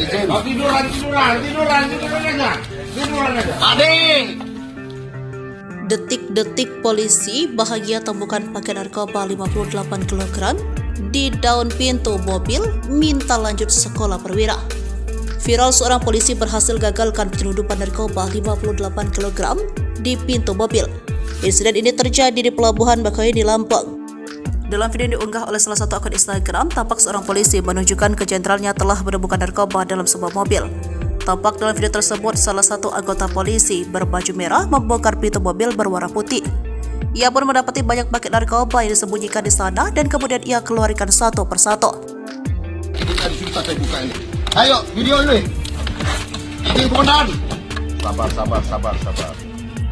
Oh, tiduran aja. Ade. Detik-detik polisi bahagia temukan paket narkoba 58 kg di daun pintu mobil minta lanjut sekolah perwira. Viral seorang polisi berhasil gagalkan penyelundupan narkoba 58 kg di pintu mobil. Insiden ini terjadi di Pelabuhan Bakauheni, Lampung. Dalam video yang diunggah oleh salah satu akun Instagram, tampak seorang polisi menunjukkan ke jenderalnya telah menemukan narkoba dalam sebuah mobil. Tampak dalam video tersebut, salah satu anggota polisi berbaju merah membongkar pintu mobil berwarna putih. Ia pun mendapati banyak paket narkoba yang disembunyikan di sana dan kemudian ia keluarkan satu persatu. Ini tadi susah saya buka ini. Ayo, video ini. Ini komandan. Sabar.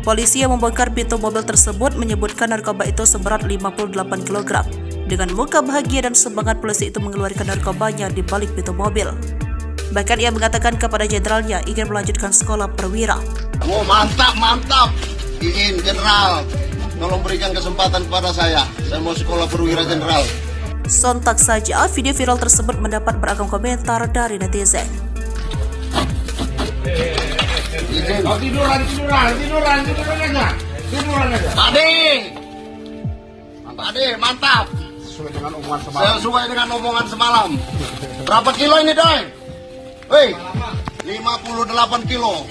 Polisi yang membongkar pintu mobil tersebut menyebutkan narkoba itu seberat 58 kg. Dengan muka bahagia dan semangat, polisi itu mengeluarkan narkobanya di balik pintu mobil. Bahkan ia mengatakan kepada jenderalnya ingin melanjutkan sekolah perwira. Oh, mantap. Ingin jenderal. Tolong berikan kesempatan kepada saya. Saya mau sekolah perwira jenderal. Sontak saja, video viral tersebut mendapat beragam komentar dari netizen. Oh, tiduran aja. Ade, mantap. Sesuai dengan omongan semalam. Berapa kilo ini, Doi? Woi, 58 kilo.